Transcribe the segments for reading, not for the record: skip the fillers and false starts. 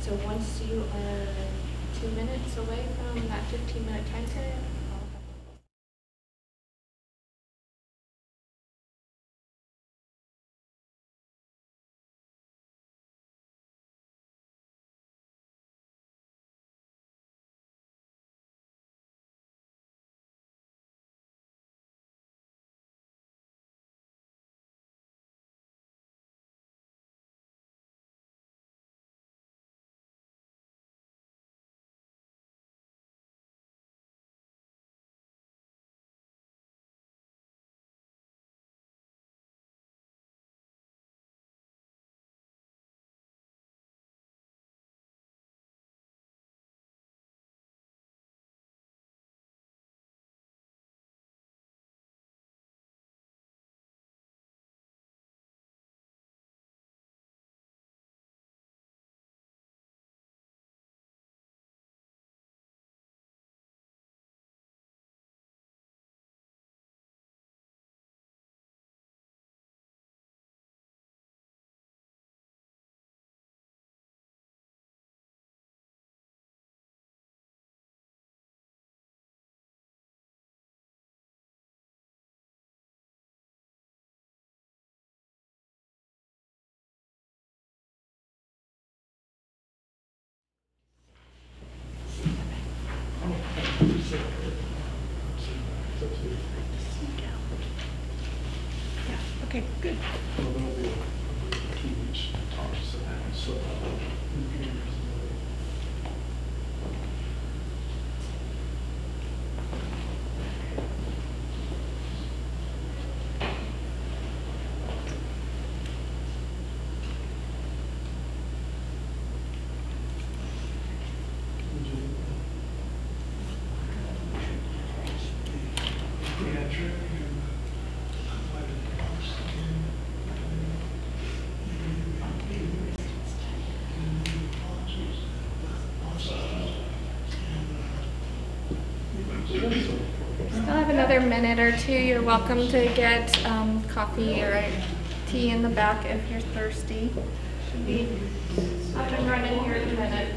So once you are 2 minutes away from that 15-minute time period, yeah, okay, good. Well, that'll be 2 weeks tops, so still have another minute or two. You're welcome to get coffee or tea in the back if you're thirsty. Should be up and running here in a minute.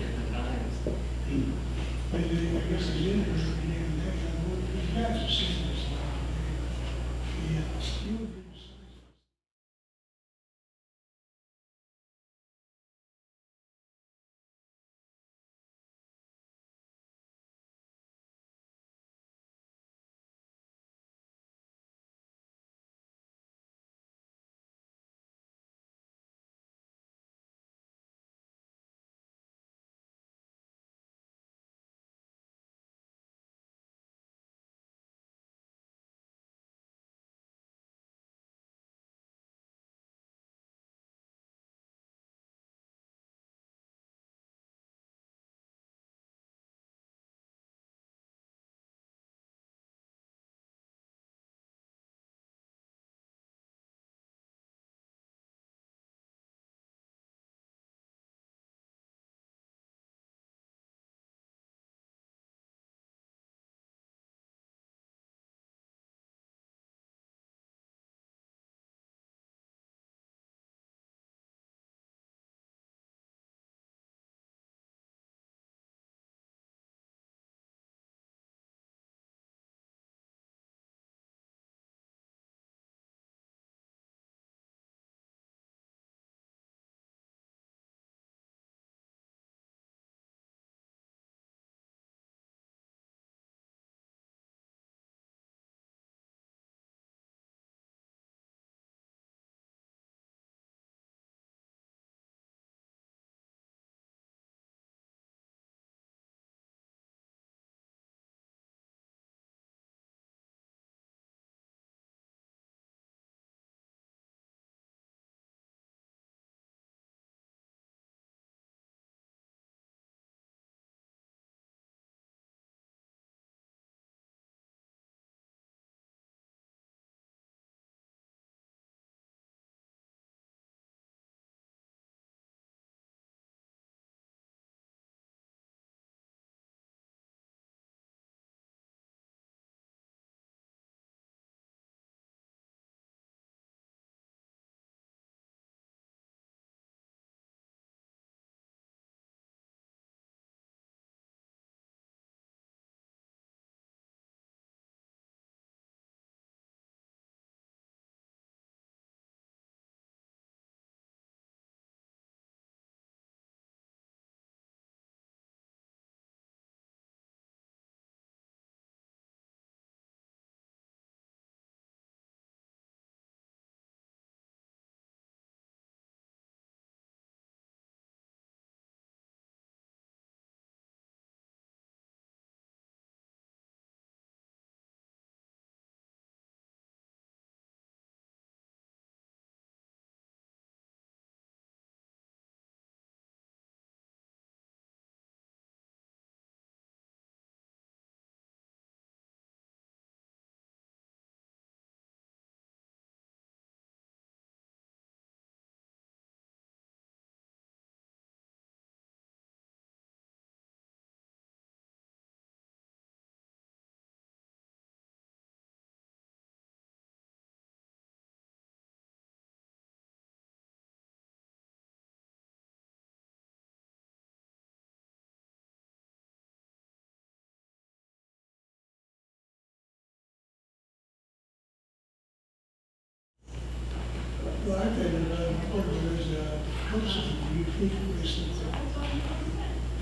constantly unique places.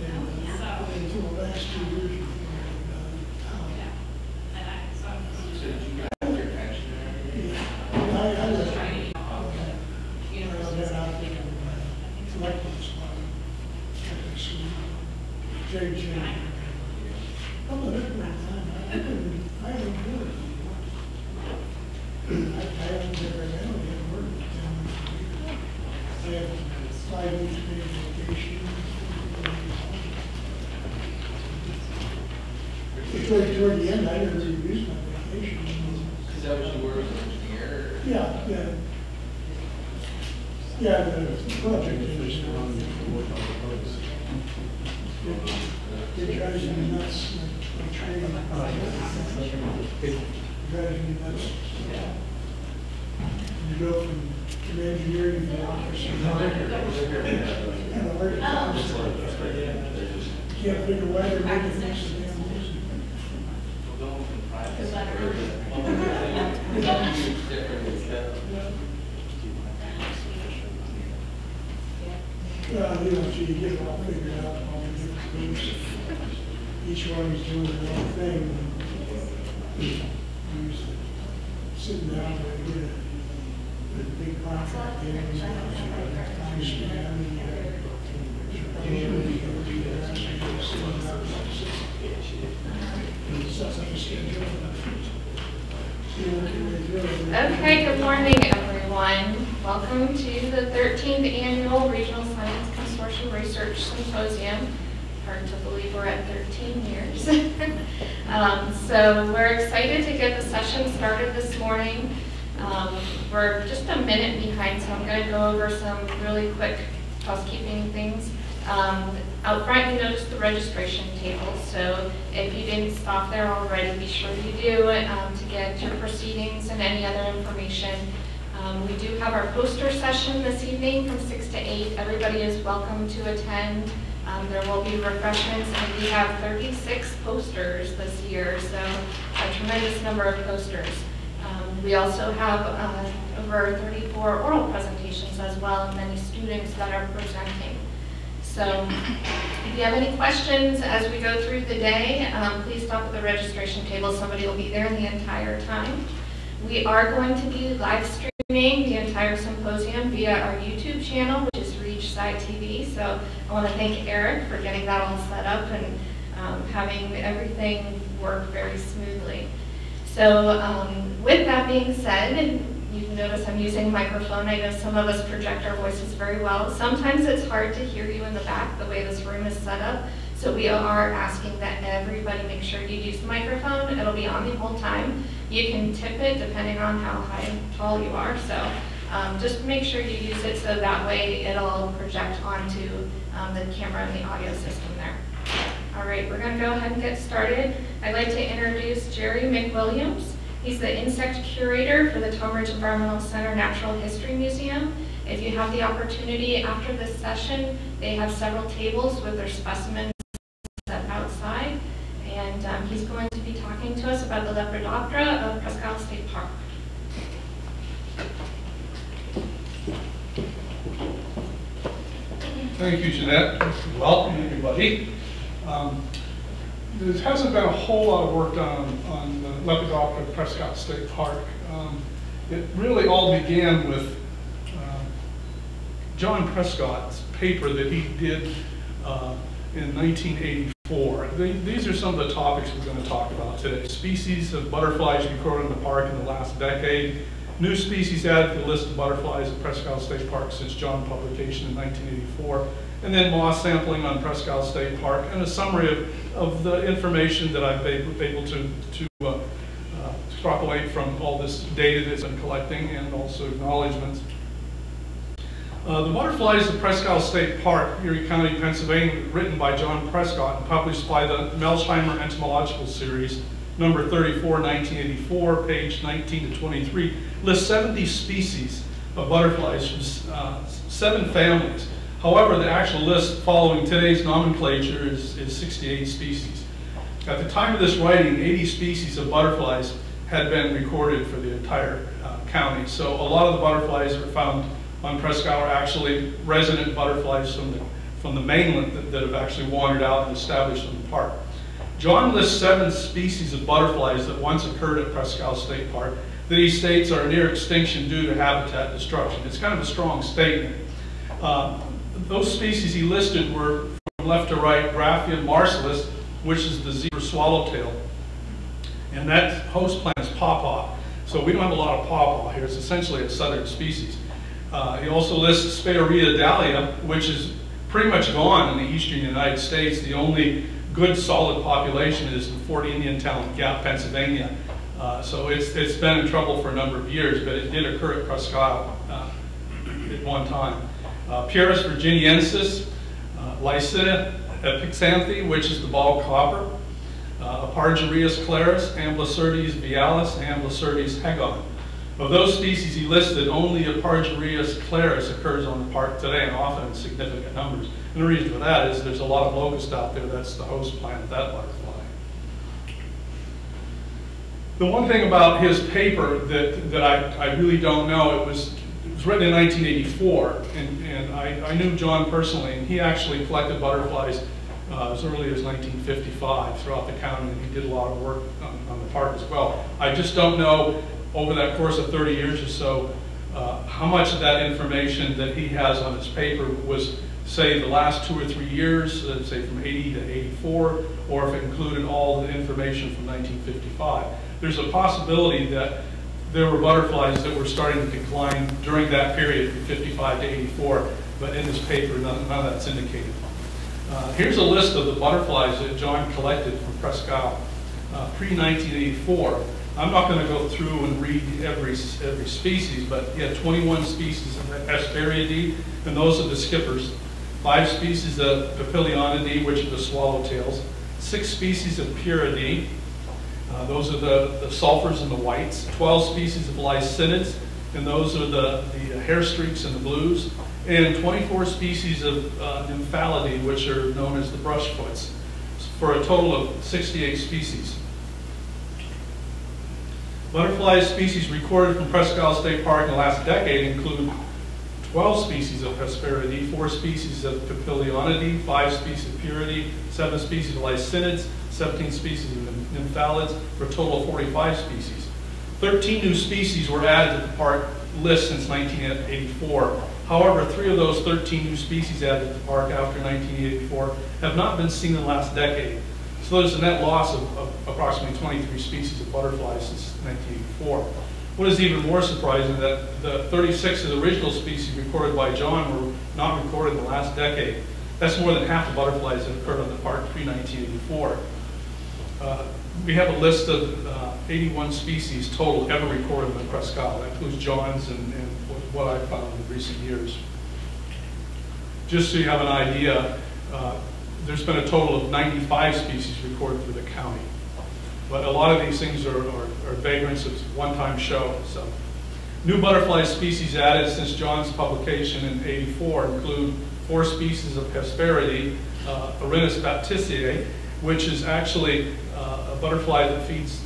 And until the last 2 years before I left. I've been out there collecting some JJ. I'm a different time. I haven't heard. I haven't never had work with them. I have 5 weeks paid vacation. Toward the end, I never really used my vacation. Is that what you were as an engineer? Yeah. Yeah, the project engineer. It drives me nuts, like training. It drives me nuts. You go from engineering to officer. And the hard times. Can't figure why they're making this damn music. Well, you know, so you get it all figured out, all the different groups. Each one is doing their own thing. You're sitting down with a big contract in, time span, Okay, good morning, everyone. Welcome to the 13th Annual Regional Science Consortium Research Symposium. Hard to believe we're at 13 years. So we're excited to get the session started this morning. We're just a minute behind, so I'm going to go over some really quick housekeeping things. Out front, you notice the registration table, so if you didn't stop there already, be sure you do to get your proceedings and any other information. We do have our poster session this evening from 6 to 8. Everybody is welcome to attend. There will be refreshments, and we have 36 posters this year, so a tremendous number of posters. We also have over 34 oral presentations as well, and many students that are presenting. So if you have any questions as we go through the day, please stop at the registration table. Somebody will be there the entire time. We are going to be live streaming the entire symposium via our YouTube channel, which is RegSciTV. So I want to thank Eric for getting that all set up and having everything work very smoothly. So with that being said, you notice I'm using a microphone. I know some of us project our voices very well. Sometimes it's hard to hear you in the back the way this room is set up. So we are asking that everybody make sure you use the microphone. It'll be on the whole time. You can tip it depending on how high and tall you are. So just make sure you use it so that way it'll project onto the camera and the audio system there. All right, we're going to go ahead and get started. I'd like to introduce Jerry McWilliams. He's the insect curator for the Tonbridge Environmental Center Natural History Museum. If you have the opportunity after this session, they have several tables with their specimens set outside. And he's going to be talking to us about the Lepidoptera of Presque State Park. Thank you, Jeanette. Welcome, everybody. There hasn't been a whole lot of work done on the Lepidoptera of Presque State Park. It really all began with John Prescott's paper that he did in 1984. These are some of the topics we're going to talk about today. Species of butterflies recorded in the park in the last decade. New species added to the list of butterflies at Presque State Park since John publication in 1984. And then moss sampling on Presque State Park, and a summary of the information that I've been able to extrapolate from all this data that's been collecting, and also acknowledgments. The Butterflies of Presque State Park, Erie County, Pennsylvania, written by John Prescott and published by the Melsheimer Entomological Series, number 34, 1984, page 19 to 23, lists 70 species of butterflies from 7 families. However, the actual list following today's nomenclature is 68 species. At the time of this writing, 80 species of butterflies had been recorded for the entire county. So a lot of the butterflies are found on Presque are actually resident butterflies from the mainland that have actually wandered out and established in the park. John lists 7 species of butterflies that once occurred at Presque State Park that he states are near extinction due to habitat destruction. It's kind of a strong statement. Those species he listed were, from left to right, Graphia marsalis, which is the zebra swallowtail. And that host plant is pawpaw. So we don't have a lot of pawpaw here. It's essentially a southern species. He also lists Spearida dahlia, which is pretty much gone in the eastern United States. The only good solid population is in Fort Indian Town, Gap, Pennsylvania. So it's been in trouble for a number of years, but it did occur at Presque at one time. Pyrrhus virginiensis, Lycidia epixanthe, which is the ball copper, Apargirius clarus, Amblycertes vialis, and Amblycertes hegon. Of those species he listed, only Apargirius clarus occurs on the park today, and often in significant numbers. And the reason for that is there's a lot of locust out there. That's the host plant of that butterfly. The one thing about his paper that I really don't know, it was written in 1984, and I knew John personally, and he actually collected butterflies as early as 1955 throughout the county, and he did a lot of work on the park as well. I just don't know, over that course of 30 years or so, how much of that information that he has on his paper was, say, the last 2 or 3 years, say from 80 to 84, or if it included all the information from 1955. There's a possibility that there were butterflies that were starting to decline during that period from 55 to 84, but in this paper, none of that's indicated. Here's a list of the butterflies that John collected from Presque pre-1984. I'm not going to go through and read every species, but he had 21 species of Hesperiidae, and those are the skippers. 5 species of Papilionidae, which are the swallowtails. 6 species of Pyrrhidae, those are the sulfurs and the whites. 12 species of Lycinids, and those are the hair streaks and the blues. And 24 species of Nymphalidae, which are known as the brushfoots, for a total of 68 species. Butterfly species recorded from Presque State Park in the last decade include 12 species of Hesperiidae, 4 species of Papilionidae, 5 species of Pyrrhidae, 7 species of Lycinids, 17 species of Nymphalids, for a total of 45 species. 13 new species were added to the park list since 1984. However, 3 of those 13 new species added to the park after 1984 have not been seen in the last decade. So there's a net loss of approximately 23 species of butterflies since 1984. What is even more surprising is that the 36 of the original species recorded by John were not recorded in the last decade. That's more than half the butterflies that occurred on the park pre-1984. We have a list of 81 species total ever recorded in Presque. That includes John's and what I've found in recent years. Just so you have an idea, there's been a total of 95 species recorded for the county. But a lot of these things are vagrants. It's a one-time show. So, new butterfly species added since John's publication in '84 include 4 species of Hesperiidae, Arinus baptisiae, which is actually a butterfly that feeds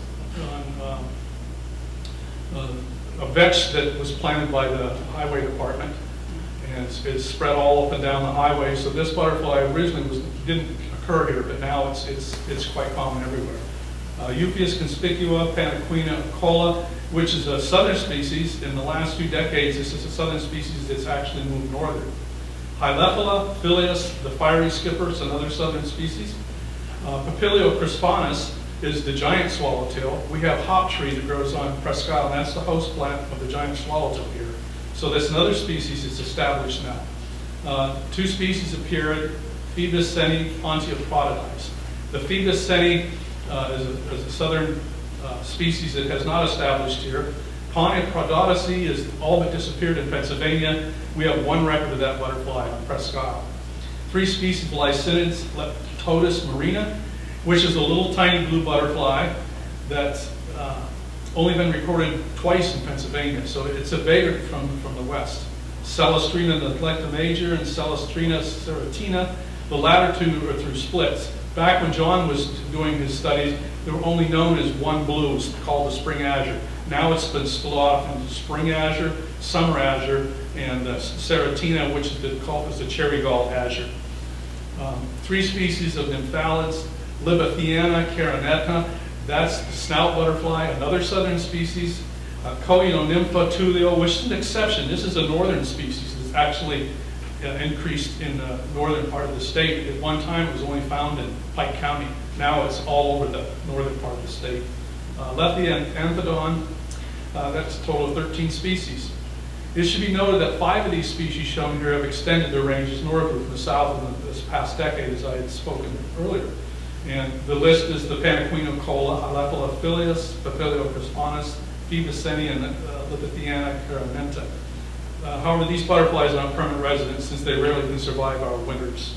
on a vetch that was planted by the highway department, and it's spread all up and down the highway. So this butterfly originally didn't occur here, but now it's quite common everywhere. Eupheus conspicua, Panaquina cola, which is a southern species. In the last few decades, this is a southern species that's actually moved northern. Hylephala, Phileas, the fiery skipper, is another southern species. Papilio crispanus is the giant swallowtail. We have hop tree that grows on Presque, and that's the host plant of the giant swallowtail here. So that's another species that's established now. 2 species appeared, Phoebus seni, Pontia protodice. The Phoebus seni is a southern species that has not established here. Pontia protodice is all but disappeared in Pennsylvania. We have 1 record of that butterfly on Presque. 3 species of Lycinids, Leptotis marina, which is a little tiny blue butterfly that's only been recorded twice in Pennsylvania, so it's a vagrant from the west. Celestrina neglecta major and Celestrina serratina, The latter two are through splits. Back when John was doing his studies, they were only known as one blue, called the spring azure. Now it's been split off into spring azure, summer azure, and Serratina, which is called as the cherry gall azure. 3 species of nymphalids, Libethiana carinata, that's the snout butterfly, another southern species. Coeonympha tulio, which is an exception. This is a northern species. It's actually increased in the northern part of the state. At one time, it was only found in Pike County. Now it's all over the northern part of the state. Lethia anthodon, that's a total of 13 species. It should be noted that 5 of these species shown here have extended their ranges northward from the south in this past decade, as I had spoken earlier. And the list is the Panaquino cola, Alephalophilus, Papilio crispinus, Phoebuseni, and Libethiana carinata. However, these butterflies are not permanent residents since they rarely can survive our winters.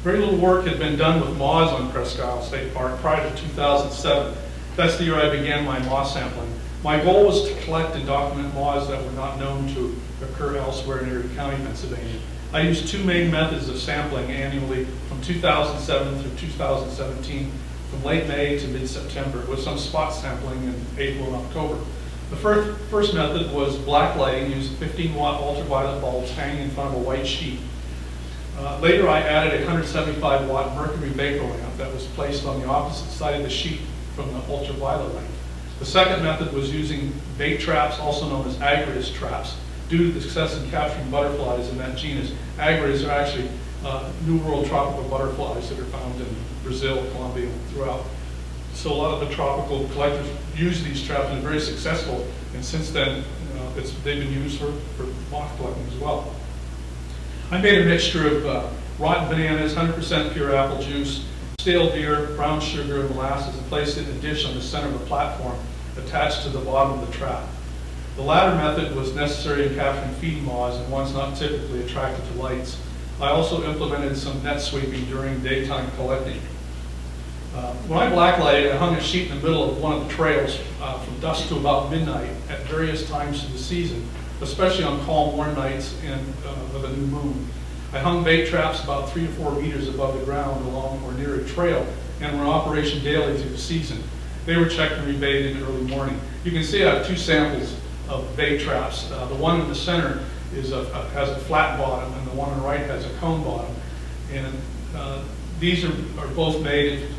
Very little work had been done with moths on Presque State Park prior to 2007. That's the year I began my moth sampling. My goal was to collect and document moths that were not known to occur elsewhere in Erie County, Pennsylvania. I used 2 main methods of sampling annually from 2007 through 2017, from late May to mid-September, with some spot sampling in April and October. The first method was black lighting using 15-watt ultraviolet bulbs hanging in front of a white sheet. Later, I added a 175-watt mercury vapor lamp that was placed on the opposite side of the sheet from the ultraviolet light. The second method was using bait traps, also known as agarias traps. Due to the success in capturing butterflies in that genus, agarias are actually New World tropical butterflies that are found in Brazil, Colombia, and throughout. So a lot of the tropical collectors use these traps and are very successful. And since then, they've been used for moth collecting as well. I made a mixture of rotten bananas, 100% pure apple juice, stale beer, brown sugar, and molasses, and placed it in a dish on the center of the platform attached to the bottom of the trap. The latter method was necessary in capturing feeding moths and ones not typically attracted to lights. I also implemented some net sweeping during daytime collecting. When I blacklighted, I hung a sheet in the middle of one of the trails from dusk to about midnight at various times of the season, especially on calm, warm nights and with a new moon. I hung bait traps about 3 to 4 meters above the ground along or near a trail and were in operation daily through the season. They were checked and rebaited in the early morning. You can see I have 2 samples of bait traps. The one in the center has a flat bottom, and the one on the right has a cone bottom. And these are both made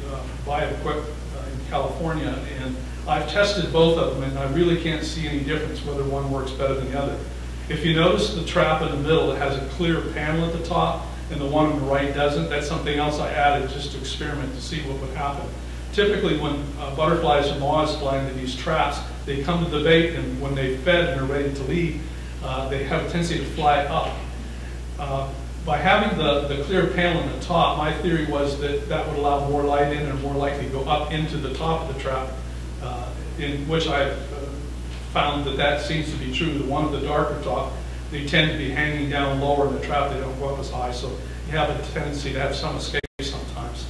by Equip in California, and I've tested both of them, and I really can't see any difference whether one works better than the other. If you notice the trap in the middle, it has a clear panel at the top, and the one on the right doesn't. That's something else I added just to experiment to see what would happen. Typically, when butterflies or moths fly into these traps, they come to the bait, and when they've fed and are ready to leave, they have a tendency to fly up. By having the clear panel on the top, my theory was that that would allow more light in and more likely to go up into the top of the trap, in which I've found that seems to be true. The one at the darker top, they tend to be hanging down lower in the trap. They don't go up as high, so you have a tendency to have some escape sometimes.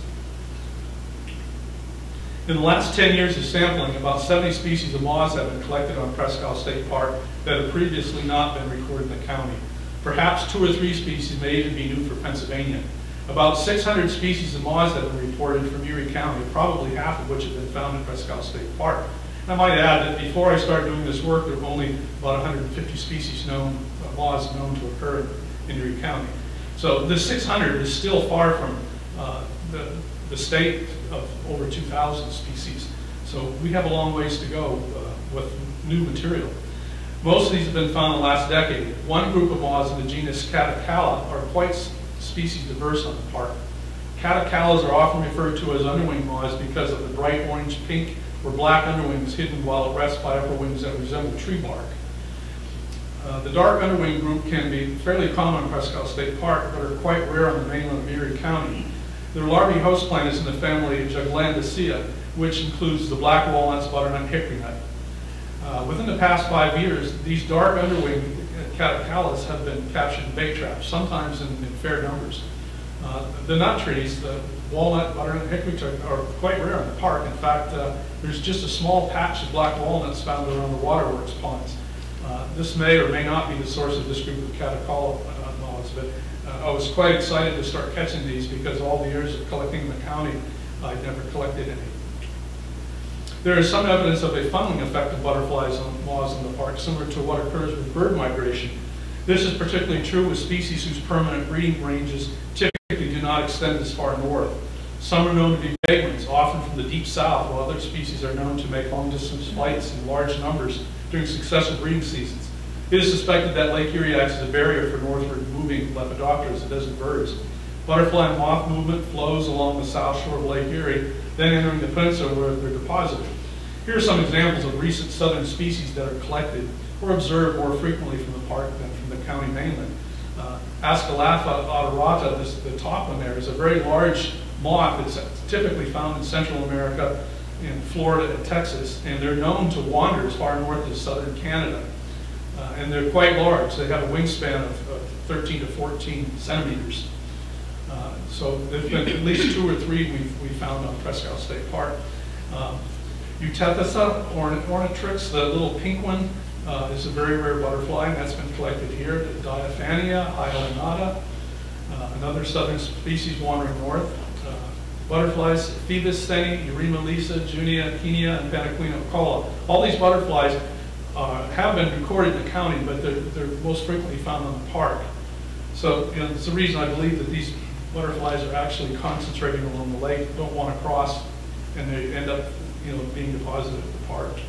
In the last 10 years of sampling, about 70 species of moths have been collected on Presque State Park that have previously not been recorded in the county. Perhaps 2 or 3 species may even be new for Pennsylvania. About 600 species of moths have been reported from Erie County, probably half of which have been found in Presque State Park. And I might add that before I started doing this work, there were only about 150 species moths known to occur in Erie County. So this 600 is still far from the state of over 2,000 species. So we have a long ways to go with new material. Most of these have been found in the last decade. One group of moths in the genus Catocala are quite species diverse on the park. Catocalas are often referred to as underwing moths because of the bright orange, pink, or black underwings hidden while at rest by upper wings that resemble tree bark. The dark underwing group can be fairly common in Presque State Park, but are quite rare on the mainland of Erie County. Their larvae host plant is in the family Juglandaceae, which includes the black walnuts, butternut, hickory nut. Within the past 5 years, these dark underwing catocalas have been captured in bait traps, sometimes in fair numbers. The nut trees, the walnut, butternut, hickory are quite rare in the park. In fact, there's just a small patch of black walnuts found around the waterworks ponds. This may or may not be the source of this group of catocala moths, but I was quite excited to start catching these because all the years of collecting in the county, I'd never collected any. There is some evidence of a funneling effect of butterflies and moths in the park, similar to what occurs with bird migration. This is particularly true with species whose permanent breeding ranges typically do not extend as far north. Some are known to be vagrants, often from the deep south, while other species are known to make long-distance flights in large numbers during successive breeding seasons. It is suspected that Lake Erie acts as a barrier for northward moving lepidoptera as it does birds. Butterfly and moth movement flows along the south shore of Lake Erie, then entering the peninsula where they're deposited. Here are some examples of recent southern species that are collected or observed more frequently from the park than from the county mainland. Ascalapha odorata, the top one there, is a very large moth that's typically found in Central America, in Florida and Texas, and they're known to wander as far north as southern Canada. And they're quite large. They have a wingspan of 13 to 14 centimeters. So there's been at least 2 or 3 we found on Presque State Park. Eutethisa ornatrix, the little pink one, is a very rare butterfly, and that's been collected here. The Diaphania islanata, another southern species wandering north. Butterflies, Phoebus steni, Eurema lisa, Junia, Kenia, and Panaquina cola. All these butterflies have been recorded in the county, but they're most frequently found on the park. So, you know, it's the reason I believe that these butterflies are actually concentrating along the lake, don't want to cross, and they end up, you know, being deposited at the park.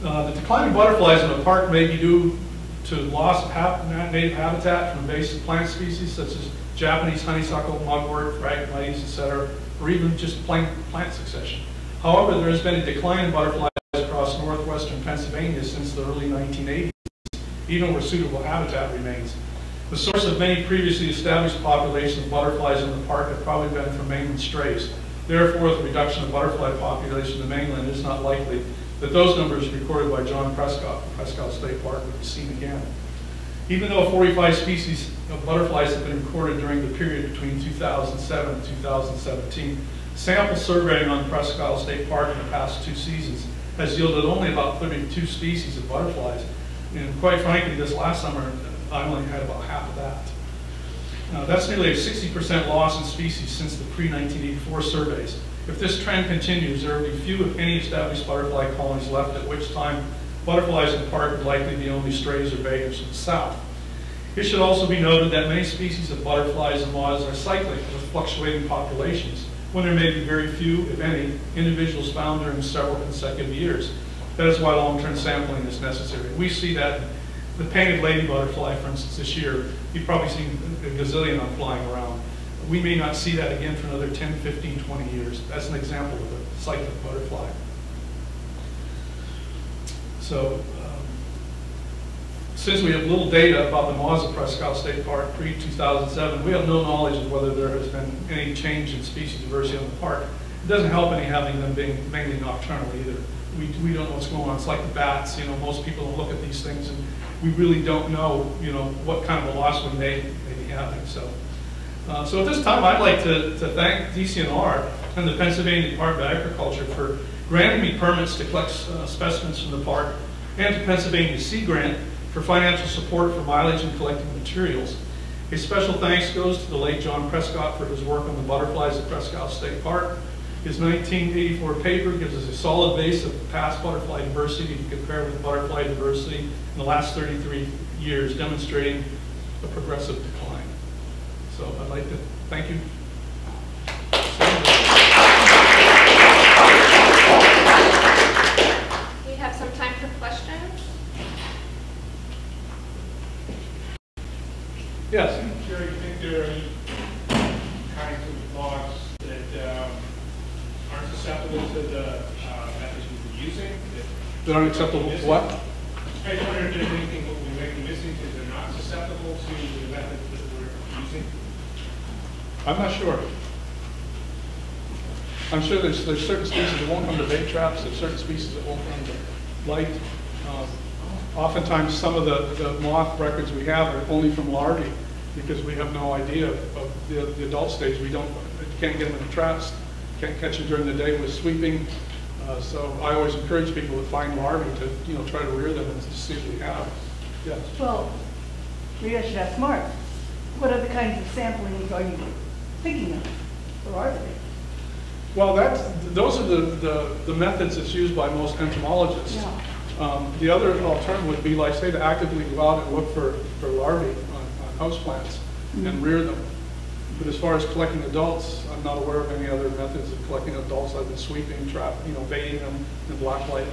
The decline of butterflies in the park may be due to loss of native habitat from invasive plant species such as Japanese honeysuckle, mugwort, phragmites, etc., or even just plant succession. However, there has been a decline in butterflies across northwestern Pennsylvania since the early 1980s, even where suitable habitat remains. The source of many previously established populations of butterflies in the park have probably been from mainland strays. Therefore, the reduction of butterfly population in the mainland is not likely that those numbers recorded by John Prescott from Presque State Park would be seen again. Even though 45 species of butterflies have been recorded during the period between 2007 and 2017, sample surveying on Presque State Park in the past 2 seasons has yielded only about 32 species of butterflies. And quite frankly, this last summer, I only had about half of that. That's nearly a 60% loss in species since the pre-1984 surveys. If this trend continues, there will be few, if any, established butterfly colonies left, at which time butterflies in the park would likely be only strays or vagrants from the south. It should also be noted that many species of butterflies and moths are cyclic with fluctuating populations, when there may be very few, if any, individuals found during several consecutive years. That is why long-term sampling is necessary. We see that the painted lady butterfly, for instance, this year, you've probably seen a gazillion of them flying around. We may not see that again for another 10, 15, 20 years. That's an example of a cyclic butterfly. So, since we have little data about the moths of Presque State Park pre-2007, we have no knowledge of whether there has been any change in species diversity in the park. It doesn't help any having them being mainly nocturnal either. We don't know what's going on. It's like the bats. You know, most people don't look at these things, and we really don't know, you know, what kind of a loss we may be having. So at this time, I'd like to thank DCNR and the Pennsylvania Department of Agriculture for granting me permits to collect specimens from the park, and to Pennsylvania Sea Grant for financial support for mileage and collecting materials. A special thanks goes to the late John Prescott for his work on the butterflies at Presque State Park. His 1984 paper gives us a solid base of past butterfly diversity to compare with butterfly diversity in the last 33 years, demonstrating a progressive decline. So I'd like to thank you. We have some time for questions. Yes? Jerry, do you think there are any kinds of logs that aren't susceptible to the methods we've been using? That aren't acceptable to what? I just wonder if there's anything that we may be missing because they're not susceptible to the methods that we're using. I'm not sure. I'm sure there's certain species that won't come to bait traps, there's certain species that won't come to light. Oftentimes some of the moth records we have are only from larvae because we have no idea of the adult stage. We can't get them in the traps, can't catch them during the day with sweeping. So I always encourage people to find larvae to try to rear them and to see what we have. Yes. Well, maybe I should ask Mark. What other kinds of samplings are you thinking of, or are there? Well, those are the methods that's used by most entomologists. Yeah. The other alternative would be, like, say, to actively go out and look for larvae on houseplants and rear them. But as far as collecting adults, I'm not aware of any other methods of collecting adults other than sweeping, baiting them, and blacklighting.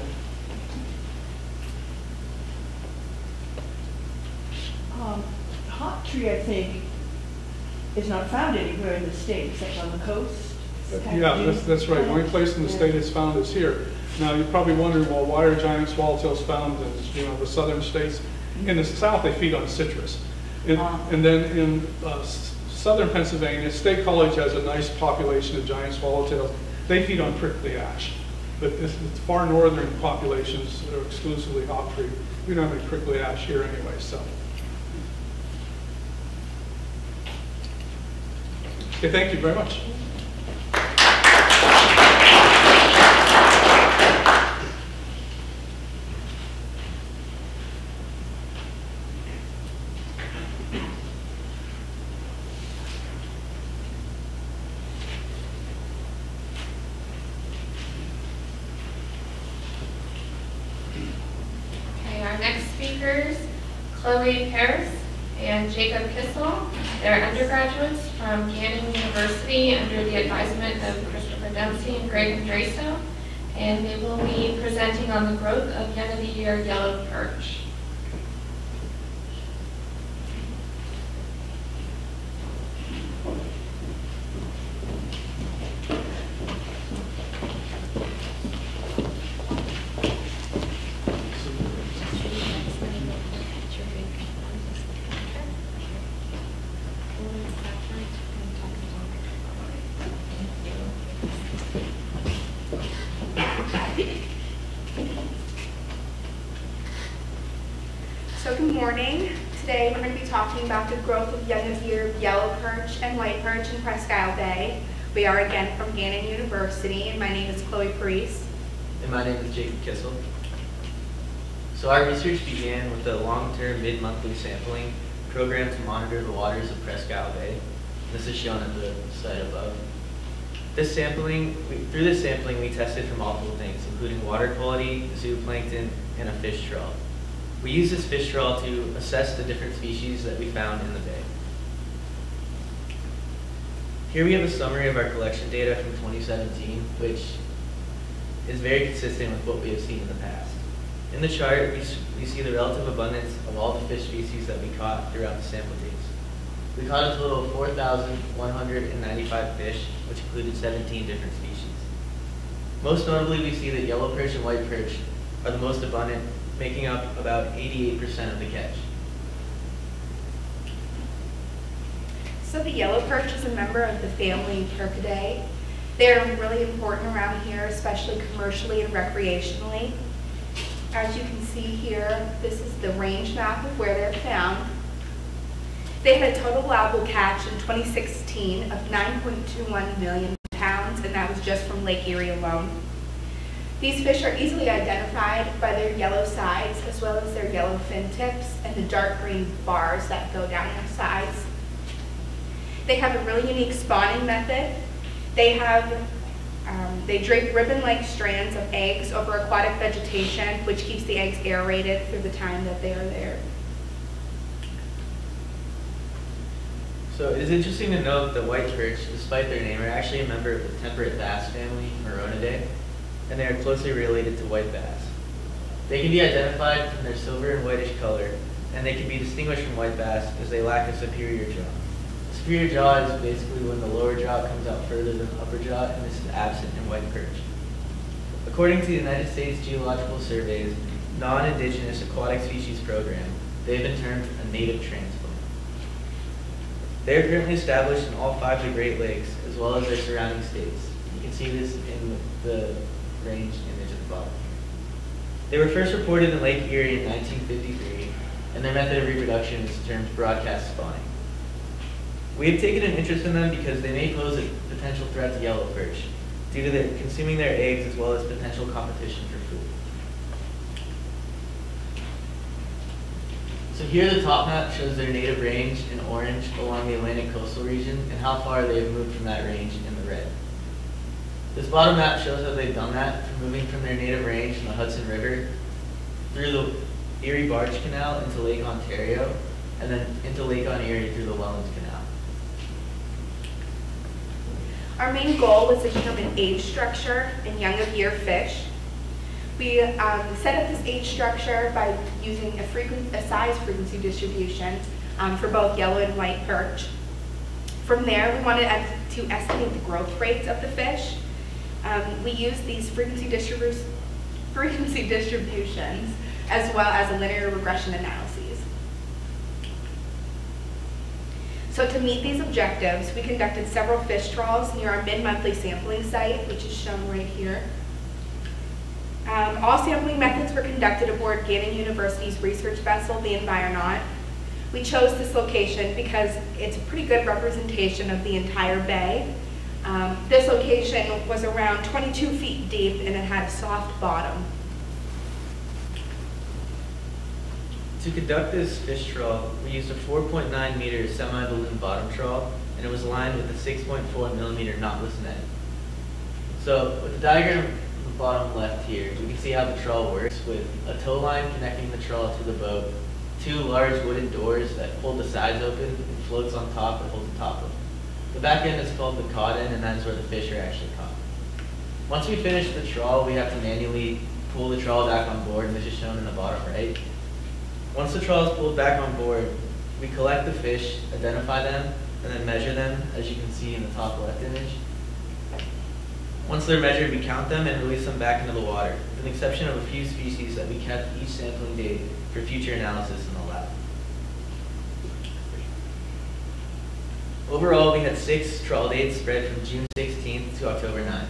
Hot tree, I think, is not found anywhere in the state except on the coast. Yeah, that's right. The only place in the state it's found is here. Now, you're probably wondering, well, why are giant swallowtails found in the southern states? In the south, they feed on citrus. And then in southern Pennsylvania, State College has a nice population of giant swallowtails. They feed on prickly ash. But the far northern populations are exclusively hop tree. We don't have any prickly ash here anyway, so. Okay, thank you very much. Our next speakers, Chloe Paris and Jacob Kissel. They're undergraduates from Gannon University under the advisement of Christopher Dempsey and Greg Madraso, and they will be presenting on the growth of end-of-the-year yellow perch. So good morning. Today we're going to be talking about the growth of end-of-year yellow perch and white perch in Presque Bay. We are again from Gannon University, and my name is Chloe Paris. And my name is Jacob Kissel. So our research began with a long-term mid-monthly sampling program to monitor the waters of Presque Bay. This is shown at the site above. Through this sampling, we tested for multiple things, including water quality, zooplankton, and a fish trawl. We used this fish trawl to assess the different species that we found in the bay. Here we have a summary of our collection data from 2017, which is very consistent with what we have seen in the past. In the chart, we see the relative abundance of all the fish species that we caught throughout the sample days. We caught a total of 4,195 fish, which included 17 different species. Most notably, we see that yellow perch and white perch are the most abundant, making up about 88% of the catch. So the yellow perch is a member of the family Percidae. They're really important around here, especially commercially and recreationally. As you can see here, this is the range map of where they're found. They had a total allowable catch in 2016 of 9.21 million pounds, and that was just from Lake Erie alone. These fish are easily identified by their yellow sides, as well as their yellow fin tips and the dark green bars that go down their sides. They have a really unique spawning method. They drape ribbon-like strands of eggs over aquatic vegetation, which keeps the eggs aerated through the time that they are there. So it is interesting to note that white perch, despite their name, are actually a member of the temperate bass family, Moronidae, and they are closely related to white bass. They can be identified from their silver and whitish color, and they can be distinguished from white bass as they lack a superior jaw. The superior jaw is basically when the lower jaw comes out further than the upper jaw, and this is absent in white perch. According to the United States Geological Survey's Non-Indigenous Aquatic Species Program, they have been termed a native transplant. They are currently established in all 5 of the Great Lakes, as well as their surrounding states. You can see this in the range image at the bottom. They were first reported in Lake Erie in 1953, and their method of reproduction is termed broadcast spawning. We have taken an interest in them because they may pose a potential threat to yellow perch, due to their consuming their eggs as well as potential competition for food. So here the top map shows their native range in orange along the Atlantic coastal region and how far they have moved from that range in the red. This bottom map shows how they've done that from moving from their native range in the Hudson River through the Erie Barge Canal into Lake Ontario and then into Lake on Erie through the Wellands Canal. Our main goal was to determine age structure in young of year fish. We set up this age structure by using a size frequency distribution for both yellow and white perch. From there, we wanted to estimate the growth rates of the fish. We used these frequency distributions as well as a linear regression analyses. So to meet these objectives, we conducted several fish trawls near our mid-monthly sampling site, which is shown right here. All sampling methods were conducted aboard Gannon University's research vessel, the Environaut. We chose this location because it's a pretty good representation of the entire bay. This location was around 22 feet deep and it had a soft bottom. To conduct this fish trawl, we used a 4.9 meter semi-balloon bottom trawl, and it was lined with a 6.4 millimeter knotless net. So with the diagram on the bottom left here, we can see how the trawl works with a tow line connecting the trawl to the boat, two large wooden doors that hold the sides open and floats on top that holds the top open. The back end is called the caught end, and that's where the fish are actually caught. Once we finish the trawl, we have to manually pull the trawl back on board, and this is shown in the bottom right. Once the trawl is pulled back on board, we collect the fish, identify them, and then measure them, as you can see in the top left image. Once they're measured, we count them and release them back into the water, with the exception of a few species that we kept each sampling date for future analysis in the lab. Overall, we had 6 trawl dates spread from June 16th to October 9th.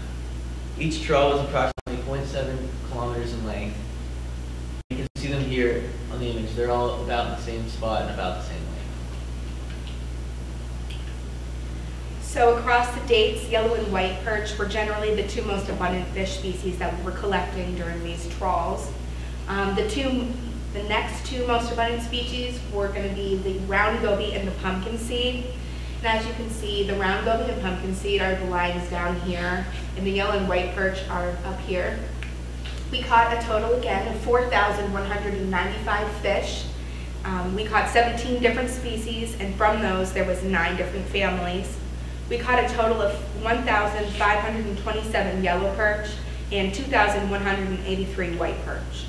Each trawl was approximately 0.7 kilometers in length. You can see them here on the image. They're all about in the same spot and about the same length. So across the dates, yellow and white perch were generally the two most abundant fish species that we were collecting during these trawls. The next two most abundant species were going to be the round goby and the pumpkin seed. And as you can see, the round goby and pumpkin seed are the lines down here, and the yellow and white perch are up here. We caught a total, again, of 4,195 fish. We caught 17 different species, and from those, there was 9 different families. We caught a total of 1,527 yellow perch and 2,183 white perch.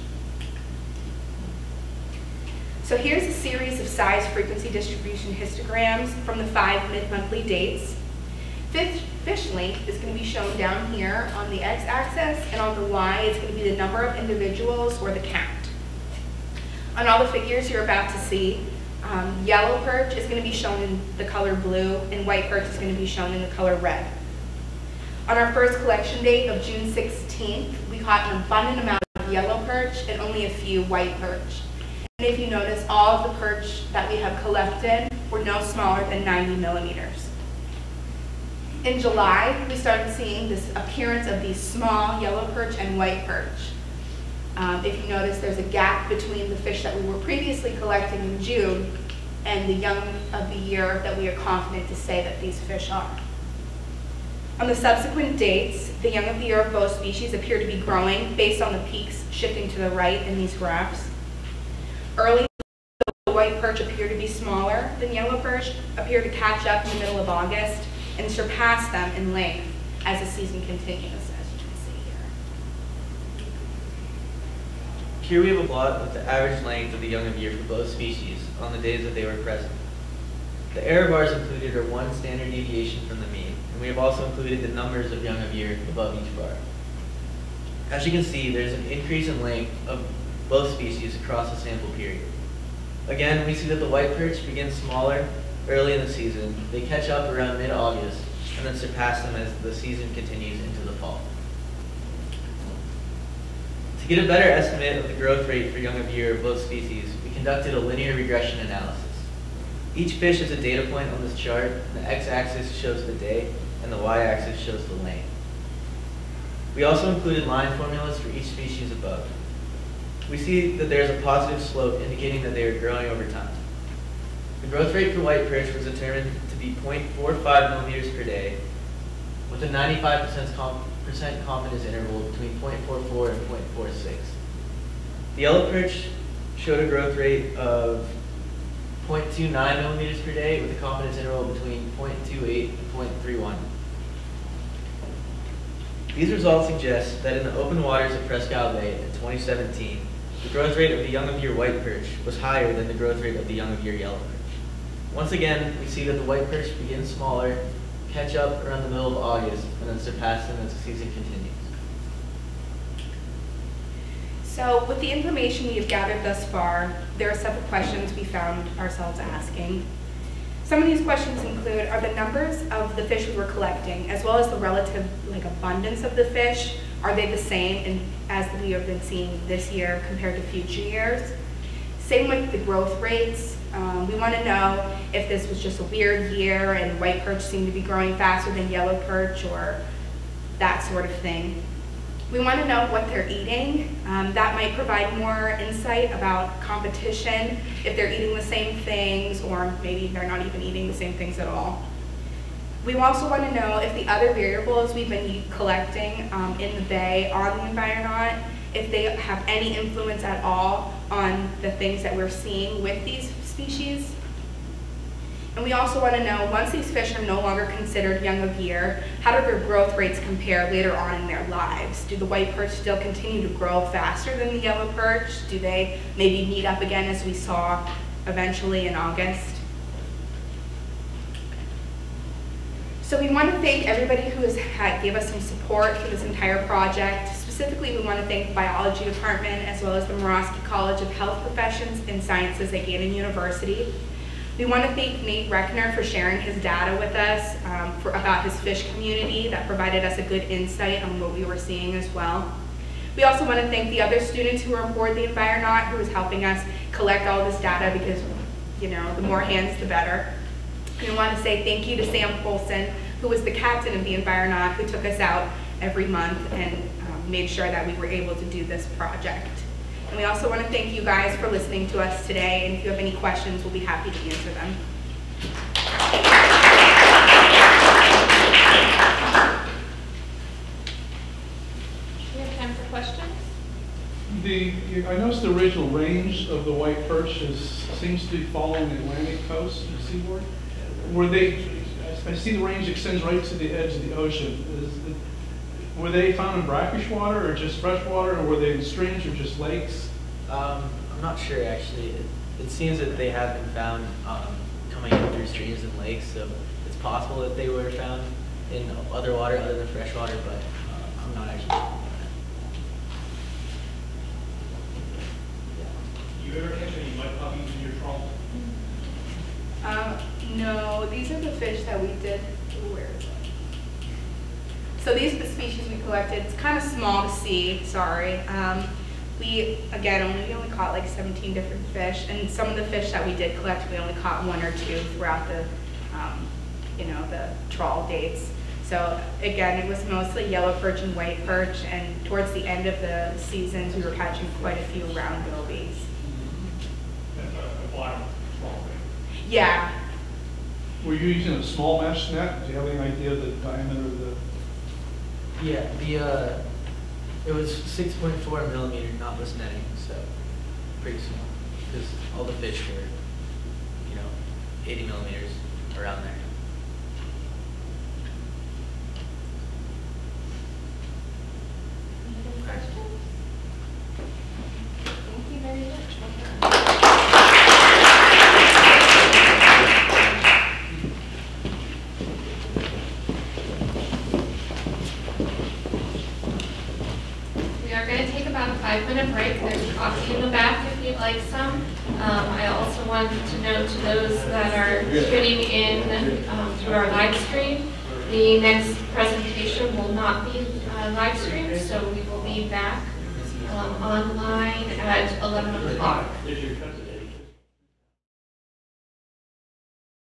So here's a series of size frequency distribution histograms from the 5 mid-monthly dates. Fish length is going to be shown down here on the x-axis, and on the y it's going to be the number of individuals or the count. On all the figures you're about to see, yellow perch is going to be shown in the color blue, and white perch is going to be shown in the color red. On our first collection date of June 16th, we caught an abundant amount of yellow perch and only a few white perch. And if you notice, all of the perch that we have collected were no smaller than 90 millimeters. In July, we started seeing this appearance of these small yellow perch and white perch. If you notice, there's a gap between the fish that we were previously collecting in June and the young of the year that we are confident to say that these fish are. On the subsequent dates, the young of the year of both species appear to be growing based on the peaks shifting to the right in these graphs. Early, the white perch appear to be smaller than yellow perch, appear to catch up in the middle of August, and surpass them in length as the season continues, as you can see here. Here we have a plot of the average length of the young of year for both species on the days that they were present. The error bars included are 1 standard deviation from the mean, and we have also included the numbers of young of year above each bar. As you can see, there's an increase in length of both species across the sample period. Again, we see that the white perch begins smaller early in the season. They catch up around mid-August and then surpass them as the season continues into the fall. To get a better estimate of the growth rate for young of year of both species, we conducted a linear regression analysis. Each fish is a data point on this chart. The x-axis shows the day and the y-axis shows the length. We also included line formulas for each species above. we see that there's a positive slope indicating that they are growing over time. The growth rate for white perch was determined to be 0.45 millimeters per day, with a 95% confidence interval between 0.44 and 0.46. The yellow perch showed a growth rate of 0.29 millimeters per day with a confidence interval between 0.28 and 0.31. These results suggest that in the open waters of Presque Bay in 2017, the growth rate of the young of year white perch was higher than the growth rate of the young of year yellow perch. Once again, we see that the white perch begins smaller, catch up around the middle of August, and then surpass them as the season continues. So with the information we have gathered thus far, there are several questions we found ourselves asking. Some of these questions include, are the numbers of the fish we were collecting, as well as the relative abundance of the fish, are they the same as we have been seeing this year compared to future years? Same with the growth rates. We want to know if this was just a weird year and white perch seemed to be growing faster than yellow perch or that sort of thing. We want to know what they're eating. That might provide more insight about competition, if they're eating the same things or maybe they're not even eating the same things at all. We also want to know if the other variables we've been collecting in the bay on the environment, if they have any influence at all on the things that we're seeing with these species. And we also want to know, once these fish are no longer considered young of year, how do their growth rates compare later on in their lives? Do the white perch still continue to grow faster than the yellow perch? Do they maybe meet up again as we saw eventually in August? So we want to thank everybody who has gave us some support for this entire project. Specifically, we want to thank the biology department as well as the Morosky College of Health Professions and Sciences at Gannon University. We want to thank Nate Reckner for sharing his data with us about his fish community. That provided us a good insight on what we were seeing as well. We also want to thank the other students who were aboard the Environaut who was helping us collect all this data because, you know, the more hands, the better. We want to say thank you to Sam Polson, who was the captain of the Environaut, who took us out every month and made sure that we were able to do this project. And we also want to thank you guys for listening to us today, and if you have any questions, we'll be happy to answer them. We have time for questions. I noticed the original range of the white perch seems to be following the Atlantic coast, the seaboard. I see the range extends right to the edge of the ocean. Were they found in brackish water or just fresh water, or were they in streams or just lakes? I'm not sure actually. It seems that they have been found coming in through streams and lakes, so it's possible that they were found in other water other than fresh water, but I'm not actually sure. Do you ever catch any mud puppies in your trawl? No, these are the fish that we did. Where is it? So these are the species we collected. It's kind of small to see, sorry. We only caught like 17 different fish, and some of the fish that we did collect, we only caught 1 or 2 throughout the, the trawl dates. So again, it was mostly yellow perch and white perch, and towards the end of the seasons, we were catching quite a few round gobies. That's a bottom trawl thing. Yeah. Were you using a small mesh net? Do you have any idea of the diameter of the? Yeah, it was 6.4 millimeter knotless netting, so pretty small. Because all the fish were, 80 millimeters around there. Any questions? Thank you very much. We are going to take about a 5-minute break. There's coffee in the back if you'd like some. I also want to note to those that are tuning in through our live stream, the next presentation will not be live streamed, so we will be back online at 11 o'clock.